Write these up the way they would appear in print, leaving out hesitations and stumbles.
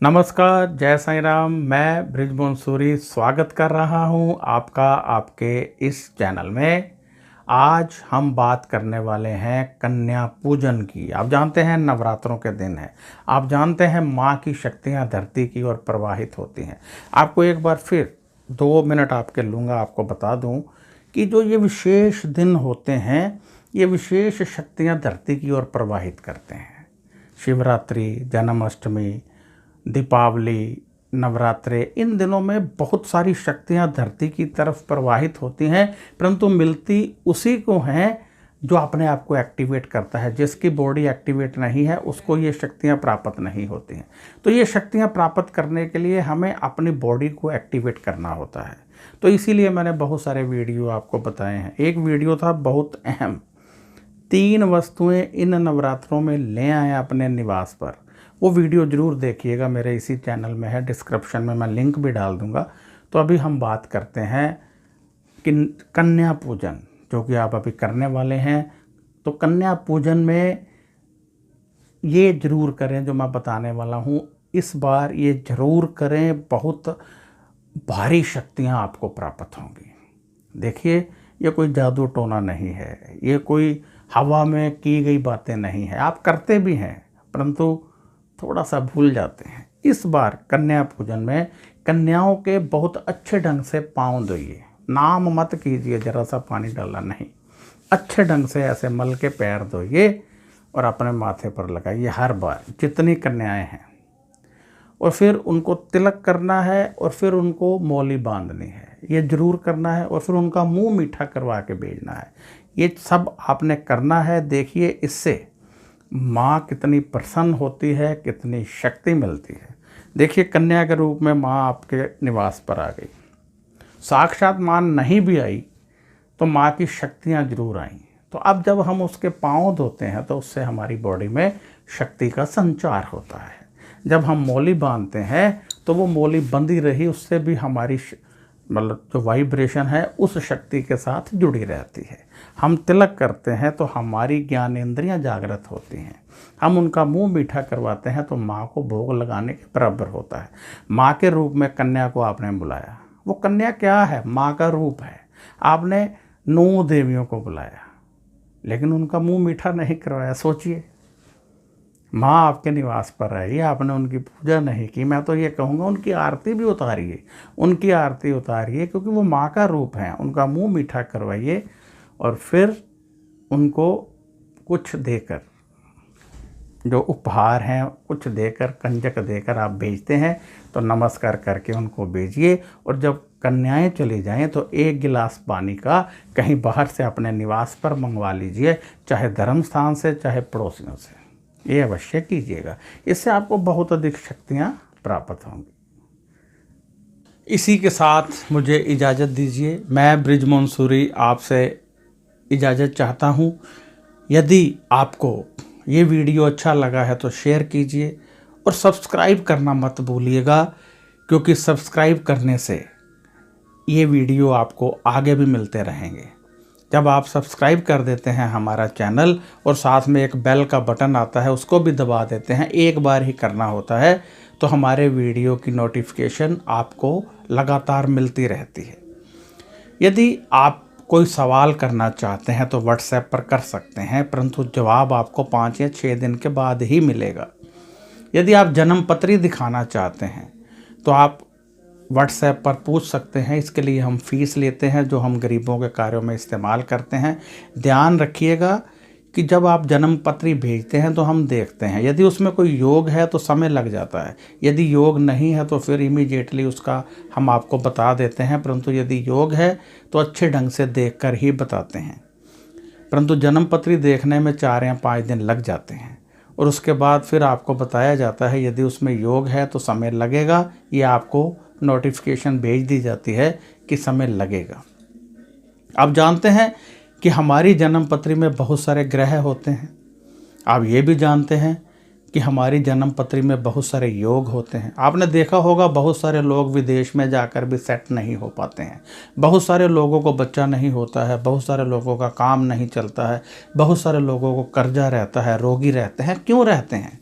नमस्कार, जय साईं राम। मैं बृजमोहन सूरी स्वागत कर रहा हूं आपका आपके इस चैनल में। आज हम बात करने वाले हैं कन्या पूजन की। आप जानते हैं नवरात्रों के दिन है। आप जानते हैं माँ की शक्तियां धरती की ओर प्रवाहित होती हैं। आपको एक बार फिर 2 मिनट आपके लूँगा, आपको बता दूं कि जो ये विशेष दिन होते हैं, ये विशेष शक्तियाँ धरती की ओर प्रवाहित करते हैं। शिवरात्रि, जन्माष्टमी, दीपावली, नवरात्रे, इन दिनों में बहुत सारी शक्तियां धरती की तरफ प्रवाहित होती हैं, परंतु मिलती उसी को हैं जो अपने आप को एक्टिवेट करता है। जिसकी बॉडी एक्टिवेट नहीं है उसको ये शक्तियां प्राप्त नहीं होती हैं। तो ये शक्तियां प्राप्त करने के लिए हमें अपनी बॉडी को एक्टिवेट करना होता है। तो इसीलिए मैंने बहुत सारे वीडियो आपको बताए हैं। एक वीडियो था बहुत अहम, 3 वस्तुएं इन नवरात्रों में ले आए अपने निवास पर। वो वीडियो ज़रूर देखिएगा, मेरे इसी चैनल में है, डिस्क्रिप्शन में मैं लिंक भी डाल दूंगा। तो अभी हम बात करते हैं कि कन्या पूजन जो कि आप अभी करने वाले हैं। तो कन्या पूजन में ये ज़रूर करें जो मैं बताने वाला हूँ, इस बार ये ज़रूर करें। बहुत भारी शक्तियाँ आपको प्राप्त होंगी। देखिए, ये कोई जादू टोना नहीं है, ये कोई हवा में की गई बातें नहीं है। आप करते भी हैं परंतु थोड़ा सा भूल जाते हैं। इस बार कन्या पूजन में कन्याओं के बहुत अच्छे ढंग से पाँव धोइए। नाम मत कीजिए, जरा सा पानी डाला नहीं, अच्छे ढंग से ऐसे मल के पैर धोइए और अपने माथे पर लगाइए हर बार जितनी कन्याएं हैं। और फिर उनको तिलक करना है और फिर उनको मौली बांधनी है, ये ज़रूर करना है। और फिर उनका मुंह मीठा करवा के भेजना है। ये सब आपने करना है। देखिए, इससे माँ कितनी प्रसन्न होती है, कितनी शक्ति मिलती है। देखिए, कन्या के रूप में माँ आपके निवास पर आ गई। साक्षात माँ नहीं भी आई तो माँ की शक्तियाँ जरूर आई। तो अब जब हम उसके पाँव धोते हैं तो उससे हमारी बॉडी में शक्ति का संचार होता है। जब हम मौली बांधते हैं तो वो मौली बंधी रही, उससे भी हमारी मतलब जो वाइब्रेशन है उस शक्ति के साथ जुड़ी रहती है। हम तिलक करते हैं तो हमारी ज्ञानेंद्रियां जागृत होती हैं। हम उनका मुंह मीठा करवाते हैं तो माँ को भोग लगाने के बराबर होता है। माँ के रूप में कन्या को आपने बुलाया। वो कन्या क्या है? माँ का रूप है। आपने 9 देवियों को बुलाया लेकिन उनका मुंह मीठा नहीं करवाया। सोचिए, माँ आपके निवास पर आई, आपने उनकी पूजा नहीं की। मैं तो ये कहूँगा उनकी आरती भी उतारिए, उनकी आरती उतारिए, क्योंकि वो माँ का रूप है। उनका मुंह मीठा करवाइए और फिर उनको कुछ देकर, जो उपहार हैं कुछ देकर, कंजक देकर आप भेजते हैं तो नमस्कार करके उनको भेजिए। और जब कन्याएं चली जाएं तो 1 गिलास पानी का कहीं बाहर से अपने निवास पर मंगवा लीजिए, चाहे धर्म स्थान से चाहे पड़ोसियों से। ये अवश्य कीजिएगा, इससे आपको बहुत अधिक शक्तियाँ प्राप्त होंगी। इसी के साथ मुझे इजाज़त दीजिए। मैं बृजमोहन सूरी आपसे इजाज़त चाहता हूँ। यदि आपको ये वीडियो अच्छा लगा है तो शेयर कीजिए और सब्सक्राइब करना मत भूलिएगा, क्योंकि सब्सक्राइब करने से ये वीडियो आपको आगे भी मिलते रहेंगे। जब आप सब्सक्राइब कर देते हैं हमारा चैनल और साथ में एक बेल का बटन आता है उसको भी दबा देते हैं, एक बार ही करना होता है, तो हमारे वीडियो की नोटिफिकेशन आपको लगातार मिलती रहती है। यदि आप कोई सवाल करना चाहते हैं तो व्हाट्सएप पर कर सकते हैं, परंतु जवाब आपको 5 या 6 दिन के बाद ही मिलेगा। यदि आप जन्म पत्री दिखाना चाहते हैं तो आप व्हाट्सएप पर पूछ सकते हैं। इसके लिए हम फीस लेते हैं जो हम गरीबों के कार्यों में इस्तेमाल करते हैं। ध्यान रखिएगा कि जब आप जन्म पत्री भेजते हैं तो हम देखते हैं, यदि उसमें कोई योग है तो समय लग जाता है, यदि योग नहीं है तो फिर इमीडिएटली उसका हम आपको बता देते हैं, परंतु यदि योग है तो अच्छे ढंग से देखकर ही बताते हैं। परंतु जन्म पत्री देखने में 4 या 5 दिन लग जाते हैं और उसके बाद फिर आपको बताया जाता है यदि उसमें योग है तो समय लगेगा, ये आपको नोटिफिकेशन भेज दी जाती है कि समय लगेगा। आप जानते हैं कि हमारी जन्म पत्री में बहुत सारे ग्रह होते हैं। आप ये भी जानते हैं कि हमारी जन्म पत्री में बहुत सारे योग होते हैं। आपने देखा होगा बहुत सारे लोग विदेश में जाकर भी सेट नहीं हो पाते हैं, बहुत सारे लोगों को बच्चा नहीं होता है, बहुत सारे लोगों का काम नहीं चलता है, बहुत सारे लोगों को कर्जा रहता है, रोगी रहते हैं। क्यों रहते हैं?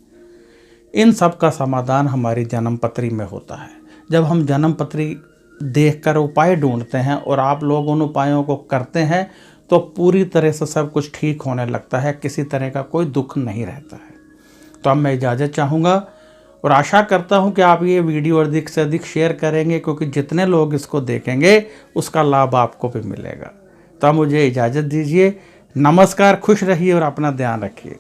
इन सब का समाधान हमारी जन्म पत्री में होता है। जब हम जन्म पत्री देखकर उपाय ढूंढते हैं और आप लोग उन उपायों को करते हैं तो पूरी तरह से सब कुछ ठीक होने लगता है, किसी तरह का कोई दुख नहीं रहता है। तो अब मैं इजाज़त चाहूँगा और आशा करता हूँ कि आप ये वीडियो अधिक से अधिक शेयर करेंगे, क्योंकि जितने लोग इसको देखेंगे उसका लाभ आपको भी मिलेगा। तो अब मुझे इजाज़त दीजिए। नमस्कार, खुश रहिए और अपना ध्यान रखिए।